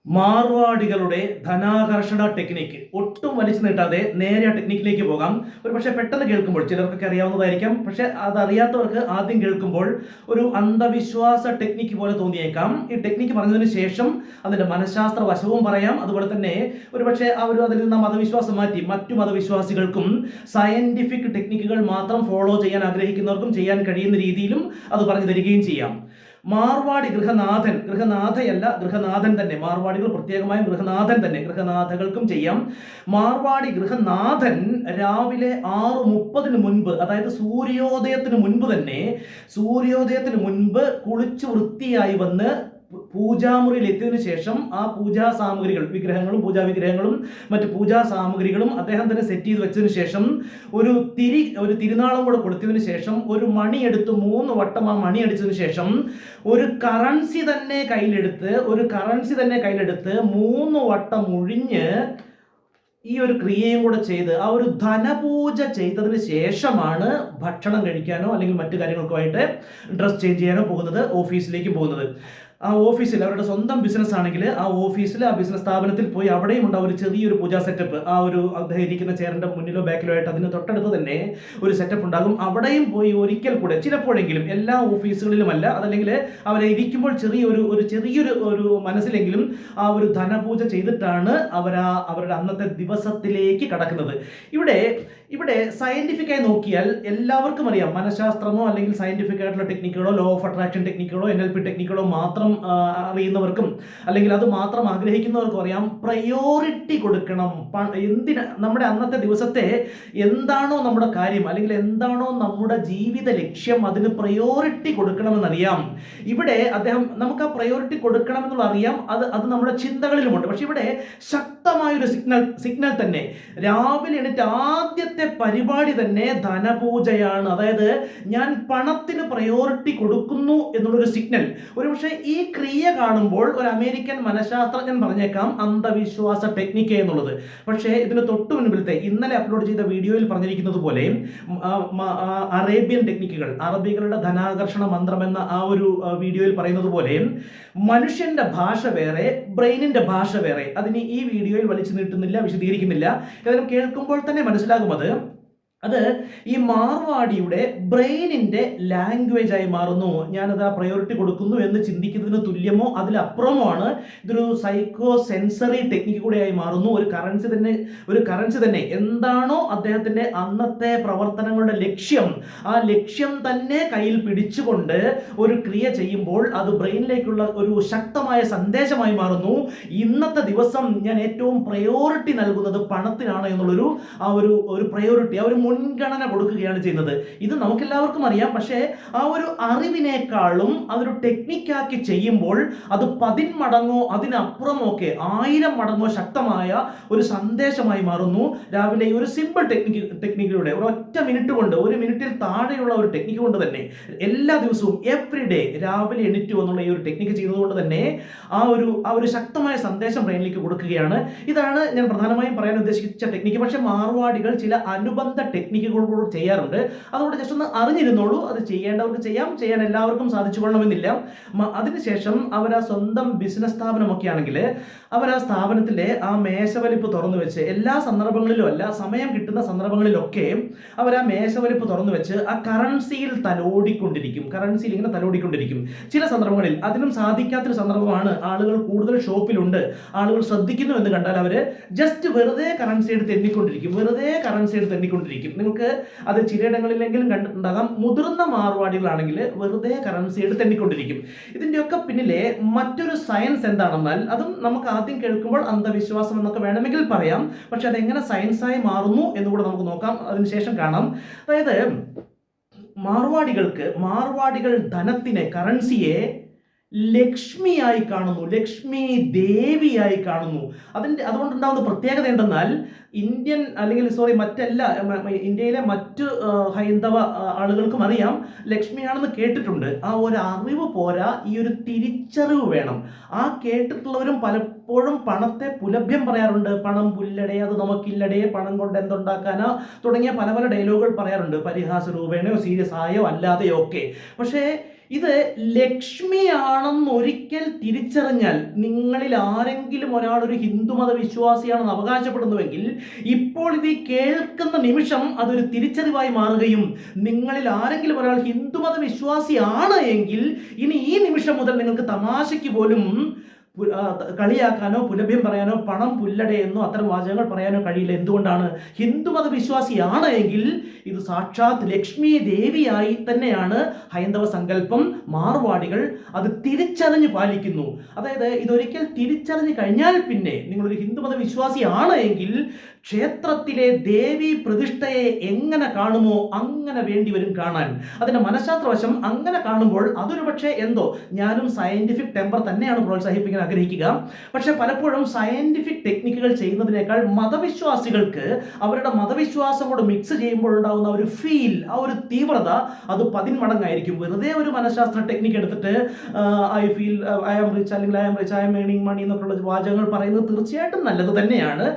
മാർവാടികളുടെ ധനാകർഷണ technique ഒട്ടും വലിച്ചു നീട്ടാതെ നേരെ ആ ടെക്നിക്കിലേക്ക് പോകാം. ഒരു പക്ഷേ പെട്ടെന്ന് കേൾക്കുമ്പോൾ ചിലർക്കൊക്കെ അറിയാവുന്നതായിരിക്കാം, പക്ഷെ അതറിയാത്തവർക്ക് ആദ്യം കേൾക്കുമ്പോൾ ഒരു അന്ധവിശ്വാസ ടെക്നിക്ക് പോലെ തോന്നിയേക്കാം. ഈ ടെക്നിക്ക് പറഞ്ഞതിന് ശേഷം അതിന്റെ മനഃശാസ്ത്ര വശവും പറയാം. അതുപോലെ തന്നെ ഒരുപക്ഷെ അതിൽ നിന്ന് മതവിശ്വാസം മാറ്റി മറ്റു മതവിശ്വാസികൾക്കും സയന്റിഫിക് ടെക്നിക്കുകൾ മാത്രം ഫോളോ ചെയ്യാൻ ആഗ്രഹിക്കുന്നവർക്കും ചെയ്യാൻ കഴിയുന്ന രീതിയിലും അത് പറഞ്ഞു തരികയും ചെയ്യാം. മാർവാടി ഗൃഹനാഥൻ തന്നെ. മാർവാടികൾ പ്രത്യേകമായും ഗൃഹനാഥൻ തന്നെ, ഗൃഹനാഥകൾക്കും ചെയ്യാം. മാർവാടി ഗൃഹനാഥൻ രാവിലെ 6:30 മുൻപ്, അതായത് സൂര്യോദയത്തിന് മുൻപ് കുളിച്ചു വൃത്തിയായി വന്ന് പൂജാമുറിയിൽ എത്തിയതിനു ശേഷം ആ പൂജാ സാമഗ്രികൾ, പൂജാ വിഗ്രഹങ്ങളും മറ്റു പൂജാ സാമഗ്രികളും അദ്ദേഹം തന്നെ സെറ്റ് ചെയ്ത് വെച്ചതിന് ശേഷം ഒരു തിരുനാളം കൂടെ കൊടുത്തതിന് ശേഷം ഒരു മണിയെടുത്ത് 3 വട്ടം ആ മണി അടിച്ചതിന് ശേഷം ഒരു കറൻസി തന്നെ കയ്യിലെടുത്ത് 3 വട്ടം ഒഴിഞ്ഞ് ഈ ഒരു ക്രിയയും കൂടെ ചെയ്ത് ആ ഒരു ധനപൂജ ചെയ്തതിന് ശേഷമാണ് ഭക്ഷണം കഴിക്കാനോ അല്ലെങ്കിൽ മറ്റു കാര്യങ്ങൾക്കുമായിട്ട് ഡ്രസ് ചേഞ്ച് ചെയ്യാനോ പോകുന്നത്, ഓഫീസിലേക്ക് പോകുന്നത്. ആ ഓഫീസിൽ അവരുടെ സ്വന്തം ബിസിനസ് ആണെങ്കിൽ ആ ബിസിനസ് സ്ഥാപനത്തിൽ പോയി അവിടെയും ഉണ്ടാവും ഒരു ചെറിയൊരു പൂജാ സെറ്റപ്പ്. ആ ഒരു അദ്ദേഹം ഇരിക്കുന്ന ചെയറിന്റെ മുന്നിലോ ബാക്കിലോ ആയിട്ട് അതിന് തൊട്ടടുത്ത് തന്നെ ഒരു സെറ്റപ്പ് ഉണ്ടാകും. അവിടെയും പോയി ഒരിക്കൽ കൂടെ, ചിലപ്പോഴെങ്കിലും, എല്ലാ ഓഫീസുകളിലുമല്ല, അതല്ലെങ്കിൽ അവരെ ഇരിക്കുമ്പോൾ ചെറിയൊരു മനസ്സിലെങ്കിലും ആ ഒരു ധനപൂജ ചെയ്തിട്ടാണ് അവരുടെ അന്നത്തെ ദിവസത്തിലേക്ക് കടക്കുന്നത്. ഇവിടെ സയന്റിഫിക്കായി നോക്കിയാൽ എല്ലാവർക്കും അറിയാം, മനഃശാസ്ത്രമോ അല്ലെങ്കിൽ സയന്റിഫിക് ആയിട്ടുള്ള ടെക്നിക്കുകളോ, ലോ ഓഫ് അട്രാക്ഷൻ ടെക്നിക്കുകളോ, NLP ടെക്നിക്കുകളോ മാത്രം അറിയുന്നവർക്കും അല്ലെങ്കിൽ അത് മാത്രം ആഗ്രഹിക്കുന്നവർക്കും അറിയാം, പ്രയോറിറ്റി കൊടുക്കണം. നമ്മുടെ അന്നത്തെ ദിവസത്തെ എന്താണോ നമ്മുടെ കാര്യം അല്ലെങ്കിൽ എന്താണോ നമ്മുടെ ജീവിത ലക്ഷ്യം, അതിന് പ്രയോറിറ്റി കൊടുക്കണമെന്നറിയാം. ഇവിടെ നമുക്ക് ആ പ്രയോറിറ്റി കൊടുക്കണമെന്നുള്ള അറിയാം, അത് നമ്മുടെ ചിന്തകളിലുമുണ്ട്. പക്ഷെ ഇവിടെ ശക്തമായൊരു സിഗ്നൽ തന്നെ, രാവിലെ എണീറ്റ് ആദ്യത്തെ പരിപാടി തന്നെ ധനപൂജയാണ്. അതായത് ഞാൻ പണത്തിന് പ്രയോറിറ്റി കൊടുക്കുന്നു എന്നുള്ളൊരു സിഗ്നൽ. ഒരുപക്ഷെ ഈ ക്രിയ കാണുമ്പോൾ ഒരു അമേരിക്കൻ മനഃശാസ്ത്രജ്ഞൻ പറഞ്ഞേക്കാം അന്ധവിശ്വാസ ടെക്നിക്ക് എന്നുള്ളത്. പക്ഷേ ഇതിന് തൊട്ടു മുൻപിലത്തെ ഇന്നലെ അപ്ലോഡ് ചെയ്ത വീഡിയോയിൽ പറഞ്ഞിരിക്കുന്നത് പോലെ അറേബ്യൻ ടെക്നിക്കുകൾ, അറബികളുടെ ധനാകർഷണ മന്ത്രം എന്ന ആ ഒരു വീഡിയോയിൽ പറയുന്നത് പോലെ മനുഷ്യന്റെ ഭാഷ വേറെ, ബ്രെയിനിന്റെ ഭാഷ വേറെ. അതിന് ഈ വീഡിയോയിൽ വലിച്ചു നീട്ടുന്നില്ല, വിശദീകരിക്കുന്നില്ല. ഏതായാലും കേൾക്കുമ്പോൾ തന്നെ മനസ്സിലാകും അത് ഈ മാർവാടിയുടെ ബ്രെയിനിന്റെ ലാംഗ്വേജ് ആയി മാറുന്നു. ഞാനത് ആ പ്രയോറിറ്റി കൊടുക്കുന്നു എന്ന് ചിന്തിക്കുന്നതിന് തുല്യമോ അതിലപ്പുറമോ ആണ്. ഇതൊരു സൈക്കോ സെൻസറി ടെക്നിക്ക് കൂടെ ആയി മാറുന്നു. ഒരു കറൻസി തന്നെ എന്താണോ അദ്ദേഹത്തിന്റെ അന്നത്തെ പ്രവർത്തനങ്ങളുടെ ലക്ഷ്യം, ആ ലക്ഷ്യം തന്നെ കയ്യിൽ പിടിച്ചുകൊണ്ട് ഒരു ക്രിയ ചെയ്യുമ്പോൾ അത് ബ്രെയിനിലേക്കുള്ള ഒരു ശക്തമായ സന്ദേശമായി മാറുന്നു. ഇന്നത്തെ ദിവസം ഞാൻ ഏറ്റവും പ്രയോറിറ്റി നൽകുന്നത് പണത്തിനാണ് എന്നുള്ളൊരു ഒരു പ്രയോറിറ്റി, ആ ഒരു മുൻഗണന കൊടുക്കുകയാണ് ചെയ്യുന്നത്. ഇത് നമുക്കെല്ലാവർക്കും അറിയാം. പക്ഷേ ആ ഒരു അറിവിനേക്കാളും അതൊരു ടെക്നിക്കാക്കി ചെയ്യുമ്പോൾ അത് 10 മടങ്ങോ അതിനപ്പുറമോ ഒക്കെ 1000 മടങ്ങോ ശക്തമായ ഒരു സന്ദേശമായി മാറുന്നു. രാവിലെ ഒരു സിമ്പിൾ ടെക്നിക്കിലൂടെ, ഒരു ഒറ്റ മിനിറ്റ് കൊണ്ട്, 1 മിനിറ്റിൽ താഴെയുള്ള ഒരു ടെക്നിക്ക് കൊണ്ട് തന്നെ എല്ലാ ദിവസവും എവ്രിഡേ രാവിലെ എണീറ്റു എന്നുള്ള ഈ ഒരു ടെക്നിക്ക് ചെയ്യുന്നതുകൊണ്ട് തന്നെ ആ ഒരു ശക്തമായ സന്ദേശം ബ്രെയിനിലേക്ക് കൊടുക്കുകയാണ്. ഇതാണ് ഞാൻ പ്രധാനമായും പറയാൻ ഉദ്ദേശിച്ച ടെക്നിക്ക്. പക്ഷേ മാർവാടികൾ ചില അനുബന്ധ ടെക്നിക്കുകളോട് ചെയ്യാറുണ്ട്. അതുകൊണ്ട് ജസ്റ്റ് ഒന്ന് അറിഞ്ഞിരുന്നോളൂ. അത് ചെയ്യേണ്ടവർക്ക് ചെയ്യാൻ എല്ലാവർക്കും സാധിച്ചുകൊള്ളണമെന്നില്ല. അതിനുശേഷം അവർ ആ സ്വന്തം ബിസിനസ് സ്ഥാപനമൊക്കെ ആണെങ്കിൽ അവർ ആ സ്ഥാപനത്തിലെ ആ മേശവലിപ്പ് തുറന്നു വെച്ച്, എല്ലാ സന്ദർഭങ്ങളിലും അല്ല, സമയം കിട്ടുന്ന സന്ദർഭങ്ങളിലൊക്കെ അവർ ആ മേശവലിപ്പ് തുറന്നു വെച്ച് ആ കറൻസിയിൽ ഇങ്ങനെ തലോടിക്കൊണ്ടിരിക്കും. ചില സന്ദർഭങ്ങളിൽ അതിനും സാധിക്കാത്തൊരു സന്ദർഭമാണ്, ആളുകൾ കൂടുതൽ ഷോപ്പിലുണ്ട്, ആളുകൾ ശ്രദ്ധിക്കുന്നു എന്ന് കണ്ടാൽ അവർ ജസ്റ്റ് വെറുതെ കറൻസി എടുത്ത് എണ്ണിക്കൊണ്ടിരിക്കും. നിങ്ങൾക്ക് അത് ചിലയിടങ്ങളിലെങ്കിലും കണ്ടിട്ടുണ്ടാകാം. മുതിർന്ന മാർവാടികളാണെങ്കിൽ വെറുതെ കറൻസി എടുത്ത് എണ്ണിക്കൊണ്ടിരിക്കും. ഇതിൻ്റെയൊക്കെ പിന്നിലെ മറ്റൊരു സയൻസ് എന്താണെന്നാൽ, അതും നമുക്ക് ആദ്യം കേൾക്കുമ്പോൾ അന്ധവിശ്വാസം എന്നൊക്കെ വേണമെങ്കിൽ പറയാം. പക്ഷെ അതെങ്ങനെ സയൻസായി മാറുന്നു എന്നുകൂടെ നമുക്ക് നോക്കാം, അതിനുശേഷം കാണാം. അതായത് മാർവാടികൾ ധനത്തിനെ, കറൻസിയെ ലക്ഷ്മിയായി കാണുന്നു, ലക്ഷ്മി ദേവിയായി കാണുന്നു. അതുകൊണ്ടുണ്ടാകുന്ന പ്രത്യേകത എന്തെന്നാൽ, ഇന്ത്യയിലെ മറ്റു ഹൈന്ദവ ആളുകൾക്കും അറിയാം, ലക്ഷ്മിയാണെന്ന് കേട്ടിട്ടുണ്ട്. ആ ഒരു അറിവ് പോരാ, ഈ ഒരു തിരിച്ചറിവ് വേണം. ആ കേട്ടിട്ടുള്ളവരും പലപ്പോഴും പണത്തെ പുലഭ്യം പറയാറുണ്ട്. പണം പുല്ലടേ, അത് നമുക്കില്ലടേ, പണം കൊണ്ട് എന്തുണ്ടാക്കാനാ തുടങ്ങിയ പല ഡയലോഗുകൾ പറയാറുണ്ട്, പരിഹാസ രൂപേണയോ സീരിയസ് ആയോ അല്ലാതെയോ ഒക്കെ. പക്ഷേ ഇത് ലക്ഷ്മിയാണെന്ന് ഒരിക്കൽ തിരിച്ചറിഞ്ഞാൽ, നിങ്ങളിൽ ആരെങ്കിലും ഒരാൾ ഒരു ഹിന്ദുമത വിശ്വാസിയാണെന്ന് അവകാശപ്പെടുന്നുവെങ്കിൽ ഇപ്പോൾ ഇത് കേൾക്കുന്ന നിമിഷം അതൊരു തിരിച്ചറിവായി മാറുകയും, നിങ്ങളിൽ ആരെങ്കിലും ഒരാൾ ഹിന്ദുമത വിശ്വാസിയാണ് എങ്കിൽ ഇനി ഈ നിമിഷം മുതൽ നിങ്ങൾക്ക് തമാശയ്ക്ക് പോലും കളിയാക്കാനോ പുലഭ്യം പറയാനോ പണം പുല്ലടേ എന്നോ അത്തരം വാചകങ്ങൾ പറയാനോ കഴിയില്ല. എന്തുകൊണ്ടാണ്? ഹിന്ദുമത വിശ്വാസിയാണ് എങ്കിൽ ഇത് സാക്ഷാത് ലക്ഷ്മി ദേവിയായി തന്നെയാണ് ഹൈന്ദവ സങ്കല്പം. മാർവാടികൾ അത് തിരിച്ചറിഞ്ഞ് പാലിക്കുന്നു. അതായത് ഇതൊരിക്കൽ തിരിച്ചറിഞ്ഞ് കഴിഞ്ഞാൽ പിന്നെ നിങ്ങളൊരു ഹിന്ദുമത വിശ്വാസിയാണ് എങ്കിൽ ക്ഷേത്രത്തിലെ ദേവി പ്രതിഷ്ഠയെ എങ്ങനെ കാണുമോ അങ്ങനെ വേണ്ടി വരും കാണാൻ. അതിന്റെ മനഃശാസ്ത്രവശം അങ്ങനെ കാണുമ്പോൾ അതൊരു പക്ഷേ എന്തോ, ഞാനും സയന്റിഫിക് ടെമ്പർ തന്നെയാണ് പ്രോത്സാഹിപ്പിക്കാൻ ആഗ്രഹിക്കുക. പക്ഷെ പലപ്പോഴും സയന്റിഫിക് ടെക്നിക്കുകൾ ചെയ്യുന്നതിനേക്കാൾ മതവിശ്വാസികൾക്ക് അവരുടെ മതവിശ്വാസം കൂടെ മിക്സ് ചെയ്യുമ്പോൾ ഉണ്ടാകുന്ന ഒരു ഫീൽ, ആ ഒരു തീവ്രത അത് 10 മടങ്ങായിരിക്കും. വെറുതെ ഒരു മനഃശാസ്ത്ര ടെക്നിക്ക് എടുത്തിട്ട് I feel I am rich അല്ലെങ്കിൽ I am rich, I am earning money എന്നൊക്കെയുള്ള വാചകങ്ങൾ പറയുന്നത് തീർച്ചയായിട്ടും നല്ലത് തന്നെയാണ്.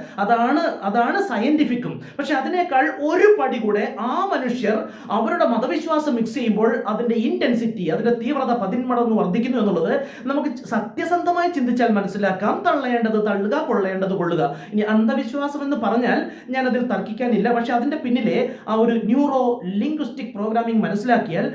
അതാണ് സയന്റിഫിക്കും. പക്ഷെ അതിനേക്കാൾ ഒരു പടി കൂടെ ആ മനുഷ്യർ അവരുടെ മതവിശ്വാസം മിക്സ് ചെയ്യുമ്പോൾ അതിന്റെ ഇന്റൻസിറ്റി, അതിന്റെ തീവ്രത 10 മടങ്ങ് വർദ്ധിക്കുന്നു എന്നുള്ളത് നമുക്ക് സത്യസന്ധമായി ചിന്തിച്ചാൽ മനസ്സിലാക്കാം. തള്ളേണ്ടത് തള്ളുക, കൊള്ളേണ്ടത് കൊള്ളുക. ഇനി അന്ധവിശ്വാസം എന്ന് പറഞ്ഞാൽ ഞാൻ അതിൽ തർക്കിക്കാനില്ല. പക്ഷെ അതിന്റെ പിന്നിലെ ആ ഒരു ന്യൂറോ ലിംഗ്വിസ്റ്റിക് പ്രോഗ്രാമിംഗ് മനസ്സിലാക്കിയാൽ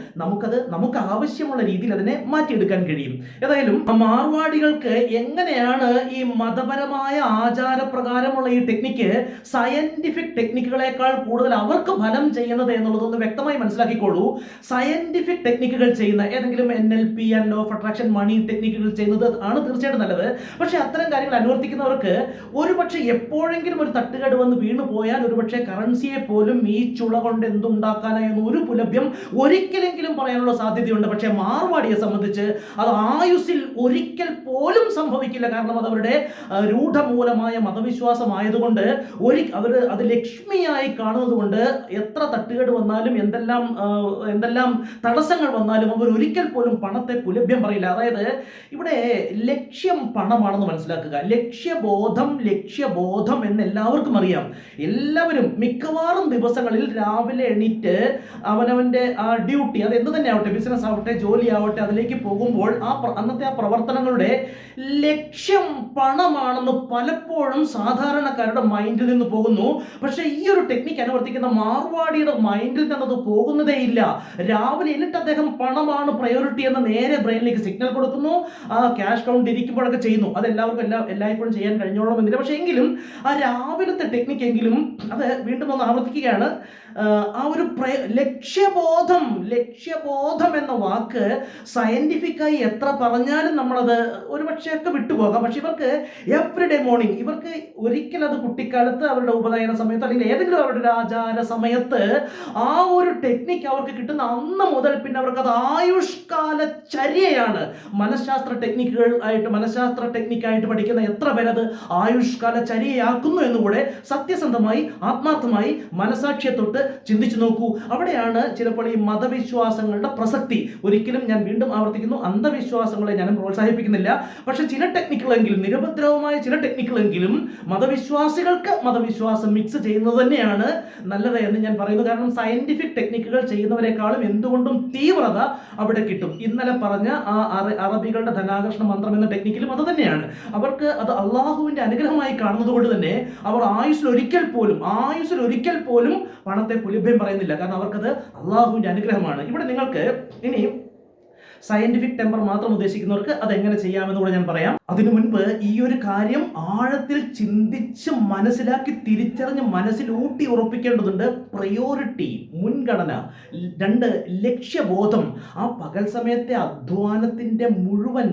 നമുക്ക് ആവശ്യമുള്ള രീതിയിൽ അതിനെ മാറ്റിയെടുക്കാൻ കഴിയും. ഏതായാലും മാർവാടികൾക്ക് എങ്ങനെയാണ് ഈ മതപരമായ ആചാരപ്രകാരമുള്ള ഈ ടെക്നിക്ക് സയന്റിഫിക് ടെക്നിക്കുകളെക്കാൾ കൂടുതൽ അവർക്ക് ഫലം ചെയ്യുന്നത് എന്നുള്ളതൊന്ന് വ്യക്തമായി മനസ്സിലാക്കിക്കോളൂ. സയന്റിഫിക് ടെക്നിക്കുകൾ ചെയ്യുന്ന ഏതെങ്കിലും NLP ലോ ഓഫ് അട്രാക്ഷൻ മണി ടെക്നിക്കുകൾ ചെയ്യുന്നത് ആണ് തീർച്ചയായിട്ടും നല്ലത്. പക്ഷെ അത്തരം കാര്യങ്ങൾ അനുവർത്തിക്കുന്നവർക്ക് ഒരുപക്ഷെ എപ്പോഴെങ്കിലും ഒരു തട്ടുകേട് വന്ന് വീണു പോയാൽ ഒരുപക്ഷെ കറൻസിയെ പോലും ഈ ചുള കൊണ്ട് എന്തുണ്ടാക്കാനായെന്ന് ഒരു പുലഭ്യം ഒരിക്കലെങ്കിലും പറയാനുള്ള സാധ്യതയുണ്ട്. പക്ഷെ മാർവാടിയെ സംബന്ധിച്ച് അത് ആയുസ്സിൽ ഒരിക്കൽ പോലും സംഭവിക്കില്ല. കാരണം അത് അവരുടെ രൂഢമൂലമായ മതവിശ്വാസമായതുകൊണ്ട് അവർ അത് ലക്ഷ്മിയായി കാണുന്നത് കൊണ്ട് എത്ര തട്ടുകേട് വന്നാലും എന്തെല്ലാം തടസ്സങ്ങൾ വന്നാലും അവർ ഒരിക്കൽ പോലും പണത്തെ പുലഭ്യം പറയില്ല. അതായത് ഇവിടെ ലക്ഷ്യം പണമാണെന്ന് മനസ്സിലാക്കുക. ലക്ഷ്യബോധം എന്ന് എല്ലാവർക്കും അറിയാം. എല്ലാവരും മിക്കവാറും ദിവസങ്ങളിൽ രാവിലെ എണീറ്റ് അവനവന്റെ ഡ്യൂട്ടി, അത് എന്ത് തന്നെ ആവട്ടെ, ബിസിനസ് ആവട്ടെ, ജോലി ആവട്ടെ, അതിലേക്ക് പോകുമ്പോൾ അന്നത്തെ ആ പ്രവർത്തനങ്ങളുടെ ലക്ഷ്യം പണമാണെന്ന് പലപ്പോഴും സാധാരണക്കാരുടെ മൈൻഡിൽ നിന്ന് പോകുന്നു. പക്ഷെ ഈ ഒരു ടെക്നിക്ക് അനുവർത്തിക്കുന്ന മാർവാടിയുടെ മൈൻഡിൽ നിന്നത് പോകുന്നതേ ഇല്ല. രാവിലെ എന്നിട്ട് അദ്ദേഹം പണമാണ് പ്രയോറിറ്റി എന്ന് നേരെ ബ്രെയിനിലേക്ക് സിഗ്നൽ കൊടുക്കുന്നു. ആ ക്യാഷ് കൗണ്ട് ഇരിക്കുമ്പോഴൊക്കെ ചെയ്യുന്നു. അത് എല്ലായ്പ്പോഴും ചെയ്യാൻ കഴിഞ്ഞോളണമെന്നില്ല. പക്ഷെ എങ്കിലും ആ രാവിലത്തെ ടെക്നിക്ക് എങ്കിലും അത് വീണ്ടും ഒന്ന് ആവർത്തിക്കുകയാണ്. ആ ഒരു ലക്ഷ്യബോധം എന്ന വാക്ക് സയന്റിഫിക്കായി എത്ര പറഞ്ഞാലും നമ്മളത് ഒരു പക്ഷേ ഒക്കെ വിട്ടുപോകാം. പക്ഷെ ഇവർക്ക് എവ്രിഡേ മോർണിംഗ്, ഇവർക്ക് ഒരിക്കലും അത് കുട്ടിക്കാലത്ത് അവരുടെ ഉപനയന സമയത്ത് അല്ലെങ്കിൽ ഏതെങ്കിലും അവരുടെ ഒരു ആചാര സമയത്ത് ആ ഒരു ടെക്നിക്ക് അവർക്ക് കിട്ടുന്ന അന്ന് മുതൽ പിന്നെ അവർക്ക് അത് ആയുഷ്കാല ചര്യയാണ്. മനഃശാസ്ത്ര ടെക്നിക്കായിട്ട് പഠിക്കുന്ന എത്ര പേരത് ആയുഷ്കാല ചര്യയാക്കുന്നു എന്നുകൂടെ സത്യസന്ധമായി ആത്മാർത്ഥമായി മനസാക്ഷിയെ തൊട്ട് ചിന്തിച്ചു നോക്കൂ. അവിടെയാണ് ചിലപ്പോൾ ഈ മതവിശ്വാസങ്ങളുടെ പ്രസക്തി. ഒരിക്കലും ഞാൻ വീണ്ടും ആവർത്തിക്കുന്നു, അന്ധവിശ്വാസങ്ങളെ ഞാനും പ്രോത്സാഹിപ്പിക്കുന്നില്ല. പക്ഷെ ചില ടെക്നിക്കുകളെങ്കിലും, നിരുപദ്രവമായ ചില ടെക്നിക്കുകളെങ്കിലും മതവിശ്വാസികൾക്ക് മതവിശ്വാസം മിക്സ് ചെയ്യുന്നത് തന്നെയാണ് നല്ലത് എന്ന് ഞാൻ പറയുന്നു. കാരണം സയന്റിഫിക് ടെക്നിക്കുകൾ ചെയ്യുന്നവരെക്കാളും എന്തുകൊണ്ടും തീവ്രത അവിടെ കിട്ടും. ഇന്നലെ പറഞ്ഞ ആ അറബികളുടെ ധനാകർഷണ മന്ത്രം എന്ന ടെക്നിക്കിലും അത് തന്നെയാണ്. അവർക്ക് അത് അള്ളാഹുവിന്റെ അനുഗ്രഹമായി കാണുന്നത് കൊണ്ട് തന്നെ അവർ ആയുസ്സിൽ ഒരിക്കൽ പോലും പണത്തെ പുലഭ്യം പറയുന്നില്ല. കാരണം അവർക്കത് അള്ളാഹുവിന്റെ അനുഗ്രഹമാണ്. ഇവിടെ നിങ്ങൾക്ക് ഇനി സയന്റിഫിക് ടെമ്പർ മാത്രം ഉദ്ദേശിക്കുന്നവർക്ക് അതെങ്ങനെ ചെയ്യാമെന്ന് കൂടെ ഞാൻ പറയാം. അതിനു മുൻപ് ഈ ഒരു കാര്യം ആഴത്തിൽ ചിന്തിച്ച് മനസ്സിലാക്കി തിരിച്ചറിഞ്ഞ് മനസ്സിൽ ഊട്ടി ഉറപ്പിക്കേണ്ടതുണ്ട്. പ്രയോറിറ്റി, മുൻഗണന. 2, ലക്ഷ്യബോധം. ആ പകൽ സമയത്തെ അധ്വാനത്തിന്റെ മുഴുവൻ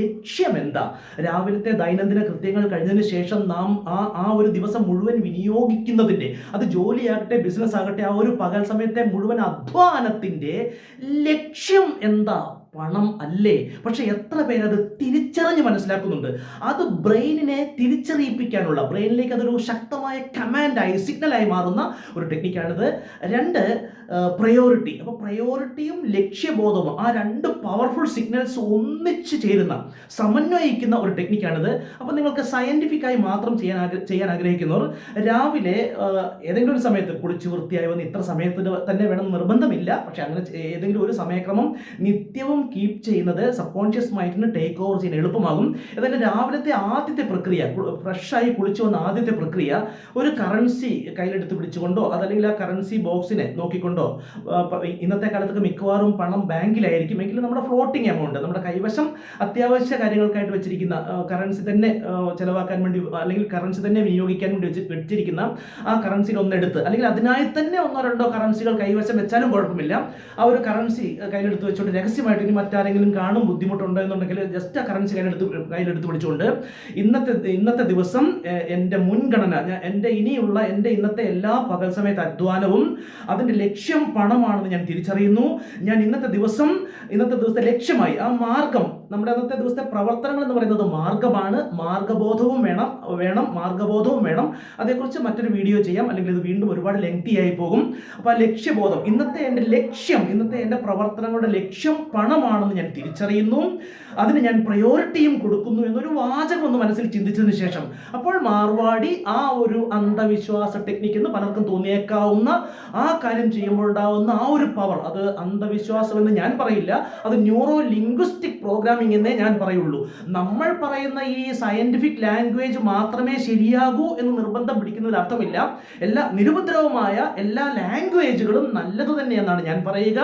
ലക്ഷ്യം എന്താ? രാവിലത്തെ ദൈനംദിന കൃത്യങ്ങൾ കഴിഞ്ഞതിന് ശേഷം നാം ആ ഒരു ദിവസം മുഴുവൻ വിനിയോഗിക്കുന്നതിന്റെ, അത് ജോലിയാകട്ടെ ബിസിനസ് ആകട്ടെ, ആ ഒരു പകൽ സമയത്തെ മുഴുവൻ അധ്വാനത്തിന്റെ ലക്ഷ്യം എന്താ? പണം അല്ലേ? പക്ഷെ എത്ര പേരത് തിരിച്ചറിഞ്ഞ് മനസ്സിലാക്കുന്നുണ്ട്? അത് ബ്രെയിനിനെ തിരിച്ചറിയിപ്പിക്കാനുള്ള, ബ്രെയിനിലേക്ക് അതൊരു ശക്തമായ കമാൻഡായി, സിഗ്നലായി മാറുന്ന ഒരു ടെക്നിക്കാണിത്. 2, പ്രയോറിറ്റി. അപ്പോൾ പ്രയോറിറ്റിയും ലക്ഷ്യബോധവും, ആ 2 പവർഫുൾ സിഗ്നൽസ് ഒന്നിച്ച് ചേരുന്ന, സമന്വയിക്കുന്ന ഒരു ടെക്നിക്കാണിത്. അപ്പോൾ നിങ്ങൾക്ക് സയന്റിഫിക്കായി മാത്രം ചെയ്യാൻ ആഗ്രഹിക്കുന്നവർ രാവിലെ ഏതെങ്കിലും ഒരു സമയത്ത് കുളിച്ച് വൃത്തിയായി വന്ന് ഇത്ര സമയത്തിന് തന്നെ വേണം നിർബന്ധമില്ല. പക്ഷെ അങ്ങനെ ഏതെങ്കിലും ഒരു സമയക്രമം നിത്യവും കീപ്പ് ചെയ്യുന്നത് സബ് കോൺഷ്യസ് മൈൻഡിന് ടേക്ക് ഓവർ ചെയ്യാൻ എളുപ്പമാകും. അതായത് രാവിലത്തെ ആദ്യത്തെ പ്രക്രിയ, ഫ്രഷായി കുളിച്ചു വന്ന ആദ്യത്തെ പ്രക്രിയ ഒരു കറൻസി കയ്യിലെടുത്ത് പിടിച്ചുകൊണ്ടോ അതല്ലെങ്കിൽ ആ കറൻസി ബോക്സിനെ നോക്കിക്കൊണ്ടോ, ഇന്നത്തെ കാലത്തൊക്കെ മിക്കവാറും പണം ബാങ്കിലായിരിക്കും എങ്കിലും നമ്മുടെ ഫ്ലോട്ടിംഗ് എമൗണ്ട്, നമ്മുടെ കൈവശം അത്യാവശ്യ കാര്യങ്ങൾക്കായിട്ട് വെച്ചിരിക്കുന്ന കറൻസി തന്നെ ചെലവാക്കാൻ വേണ്ടി അല്ലെങ്കിൽ കറൻസി തന്നെ വിനിയോഗിക്കാൻ വേണ്ടി വെച്ചിരിക്കുന്ന ആ കറൻസിയിൽ ഒന്നെടുത്ത്, അല്ലെങ്കിൽ അതിനായി തന്നെ ഒന്നോ രണ്ടോ കറൻസികൾ കൈവശം വെച്ചാലും കുഴപ്പമില്ല. ആ ഒരു കറൻസി കയ്യിലെടുത്ത് വെച്ചുകൊണ്ട് രഹസ്യമായിട്ട് ഇനി മറ്റാരെങ്കിലും കാണും ബുദ്ധിമുട്ടുണ്ടോ എന്നുണ്ടെങ്കിൽ ജസ്റ്റ് ആ കറൻസി കയ്യിലെടുത്ത് പിടിച്ചുകൊണ്ട് ഇന്നത്തെ ദിവസം എൻ്റെ മുൻഗണന, എൻ്റെ ഇന്നത്തെ എല്ലാ പകൽ സമയത്ത് അധ്വാനവും അതിൻ്റെ ലക്ഷ്യം പണമാണെന്ന് ഞാൻ തിരിച്ചറിയുന്നു. ഞാൻ ഇന്നത്തെ ദിവസത്തെ ലക്ഷ്യമായി ആ മാർഗം, നമ്മുടെ അന്നത്തെ ദിവസത്തെ പ്രവർത്തനങ്ങൾ എന്ന് പറയുന്നത് മാർഗമാണ്. മാർഗബോധവും വേണം. അതേക്കുറിച്ച് മറ്റൊരു വീഡിയോ ചെയ്യാം, അല്ലെങ്കിൽ ഇത് വീണ്ടും ഒരുപാട് ലെങ്തി ആയി പോകും. അപ്പോൾ ആ ലക്ഷ്യബോധം, ഇന്നത്തെ എൻ്റെ പ്രവർത്തനങ്ങളുടെ ലക്ഷ്യം പണമാണെന്ന് ഞാൻ തിരിച്ചറിയുന്നു. അതിന് ഞാൻ പ്രയോറിറ്റിയും കൊടുക്കുന്നു എന്നൊരു വാചകം ഒന്ന് മനസ്സിൽ ചിന്തിച്ചതിന് ശേഷം, അപ്പോൾ മാർവാടി ആ ഒരു അന്ധവിശ്വാസ ടെക്നിക്ക് എന്ന് പലർക്കും തോന്നിയേക്കാവുന്ന ആ കാര്യം ചെയ്യുമ്പോൾ ഉണ്ടാവുന്ന ആ ഒരു പവർ, അത് അന്ധവിശ്വാസം എന്ന് ഞാൻ പറയില്ല, അത് ന്യൂറോ ലിംഗ്വിസ്റ്റിക് പ്രോഗ്രാമിംഗ് എന്നേ ഞാൻ പറയുള്ളൂ. നമ്മൾ പറയുന്ന ഈ സയന്റിഫിക് ലാംഗ്വേജ് മാത്രമേ ശരിയാകൂ എന്ന് നിർബന്ധം പിടിക്കുന്നതിൽ അർത്ഥമില്ല. നിരുപദ്രവമായ എല്ലാ ലാംഗ്വേജുകളും നല്ലത് തന്നെയെന്നാണ് ഞാൻ പറയുക.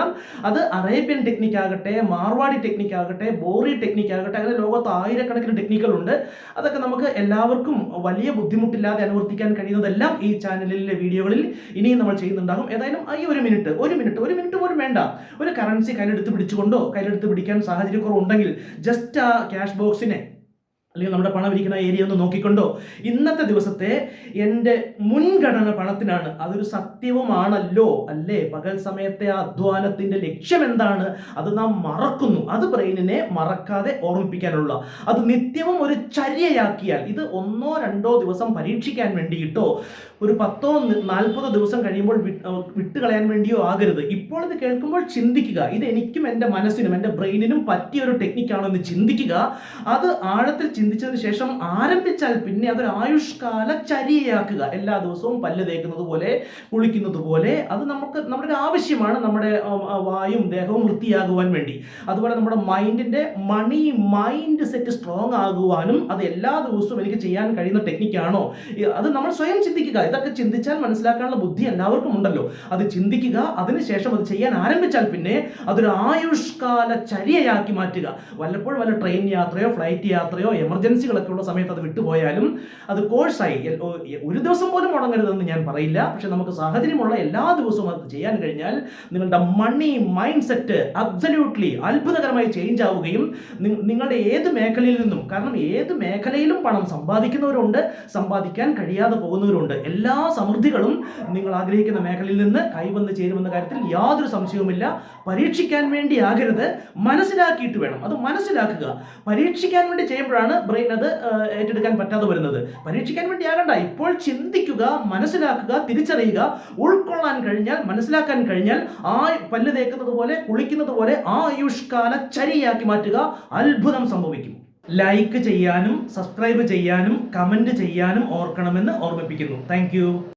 അത് അറേബ്യൻ ടെക്നിക്കാകട്ടെ, മാർവാടി ടെക്നിക്കാകട്ടെ, ബോറി ടെക്നിക്കാകട്ടെ, അങ്ങനെ ലോകത്ത് ആയിരക്കണക്കിന് ടെക്നിക്കുകളുണ്ട്. അതൊക്കെ നമുക്ക് എല്ലാവർക്കും വലിയ ബുദ്ധിമുട്ടില്ലാതെ അനുവർത്തിക്കാൻ കഴിയുന്നതെല്ലാം ഈ ചാനലിലെ വീഡിയോകളിൽ ഇനിയും നമ്മൾ ചെയ്യുന്നുണ്ടാകും. ഏതായാലും ഈ ഒരു മിനിറ്റ് പോലും വേണ്ട, ഒരു കറൻസി കയ്യിലെടുത്ത് പിടിക്കാൻ സാഹചര്യക്കുറവുണ്ടെങ്കിൽ ജസ്റ്റ് ആ ക്യാഷ് ബോക്സിനെ അല്ലെങ്കിൽ നമ്മുടെ പണം ഇരിക്കുന്ന ഏരിയ ഒന്ന് നോക്കിക്കൊണ്ടോ, ഇന്നത്തെ ദിവസത്തെ എൻ്റെ മുൻഗണന പണത്തിനാണ്, അതൊരു സത്യവുമാണല്ലോ അല്ലേ? പകൽ സമയത്തെ ആ അധ്വാനത്തിൻ്റെ ലക്ഷ്യം എന്താണ്? അത് നാം മറക്കുന്നു. അത് ബ്രെയിനിനെ മറക്കാതെ ഓർമ്മിപ്പിക്കാനുള്ള, അത് നിത്യവും ഒരു ചര്യയാക്കിയാൽ, ഇത് 1-2 ദിവസം പരീക്ഷിക്കാൻ വേണ്ടിയിട്ടോ ഒരു 10-40 ദിവസം കഴിയുമ്പോൾ വിട്ടുകളയാൻ വേണ്ടിയോ ആകരുത്. ഇപ്പോൾ ഇത് കേൾക്കുമ്പോൾ ചിന്തിക്കുക, ഇത് എനിക്കും എൻ്റെ മനസ്സിനും എൻ്റെ ബ്രെയിനിനും പറ്റിയ ഒരു ടെക്നിക്കാണോ എന്ന് ചിന്തിക്കുക. അത് ആഴത്തിൽ ചിന്തിച്ചതിന് ശേഷം ആരംഭിച്ചാൽ പിന്നെ അതൊരു ആയുഷ്കാല ചര്യയാക്കുക. എല്ലാ ദിവസവും പല്ല് തേക്കുന്നത് പോലെ, കുളിക്കുന്നത് പോലെ. അത് നമ്മുടെ ആവശ്യമാണ്, നമ്മുടെ വായും ദേഹവും വൃത്തിയാകുവാൻ വേണ്ടി. അതുപോലെ നമ്മുടെ മൈൻഡ് സെറ്റ് സ്ട്രോങ് ആകുവാനും അത് എല്ലാ ദിവസവും എനിക്ക് ചെയ്യാൻ കഴിയുന്ന ടെക്നിക്കാണോ? അത് നമ്മൾ സ്വയം ചിന്തിക്കുക. ഇതൊക്കെ ചിന്തിച്ചാൽ മനസ്സിലാക്കാനുള്ള ബുദ്ധി എല്ലാവർക്കും ഉണ്ടല്ലോ. അത് ചിന്തിക്കുക, അതിനുശേഷം അത് ചെയ്യാൻ ആരംഭിച്ചാൽ പിന്നെ അതൊരു ആയുഷ്കാല ചര്യയാക്കി മാറ്റുക. വല്ലപ്പോഴും വല്ല ട്രെയിൻ യാത്രയോ ഫ്ലൈറ്റ് യാത്രയോ എമർജൻസികളൊക്കെ ഉള്ള സമയത്ത് അത് വിട്ടുപോയാലും അത് കോഴ്സായി. ഒരു ദിവസം പോലും മുടങ്ങരുതെന്ന് ഞാൻ പറയില്ല, പക്ഷെ നമുക്ക് സാഹചര്യമുള്ള എല്ലാ ദിവസവും അത് ചെയ്യാൻ കഴിഞ്ഞാൽ നിങ്ങളുടെ മൈൻഡ് സെറ്റ് അബ്സല്യൂട്ട്ലി അത്ഭുതകരമായി ചേഞ്ച് ആവുകയും നിങ്ങളുടെ ഏത് മേഖലയിൽ നിന്നും, കാരണം ഏത് മേഖലയിലും പണം സമ്പാദിക്കുന്നവരുണ്ട്, സമ്പാദിക്കാൻ കഴിയാതെ പോകുന്നവരുണ്ട്. എല്ലാ സമൃദ്ധികളും നിങ്ങൾ ആഗ്രഹിക്കുന്ന മേഖലയിൽ നിന്ന് കൈവന്ന് ചേരുമെന്ന കാര്യത്തിൽ യാതൊരു സംശയവുമില്ല. പരീക്ഷിക്കാൻ വേണ്ടി ആകരുത്, മനസ്സിലാക്കിയിട്ട് വേണം. അത് മനസ്സിലാക്കുക. പരീക്ഷിക്കാൻ വേണ്ടി ചെയ്യുമ്പോഴാണ് ബ്രെയിൻ അത് ഏറ്റെടുക്കാൻ പറ്റാതെ വരുന്നത്. പരീക്ഷിക്കാൻ വേണ്ടി ആകണ്ട, ഇപ്പോൾ ചിന്തിക്കുക, മനസ്സിലാക്കുക, തിരിച്ചറിയുക. ഉൾക്കൊള്ളാൻ കഴിഞ്ഞാൽ, മനസ്സിലാക്കാൻ കഴിഞ്ഞാൽ ആ പല്ല് തേക്കുന്നത് പോലെ, കുളിക്കുന്നത് പോലെ ആ ആയുഷ്കാല ചര്യയാക്കി മാറ്റുക. അത്ഭുതം സംഭവിക്കും. ലൈക്ക് ചെയ്യാനും സബ്സ്ക്രൈബ് ചെയ്യാനും കമന്റ് ചെയ്യാനും ഓർക്കണമെന്ന് ഓർമ്മിപ്പിക്കുന്നു. താങ്ക്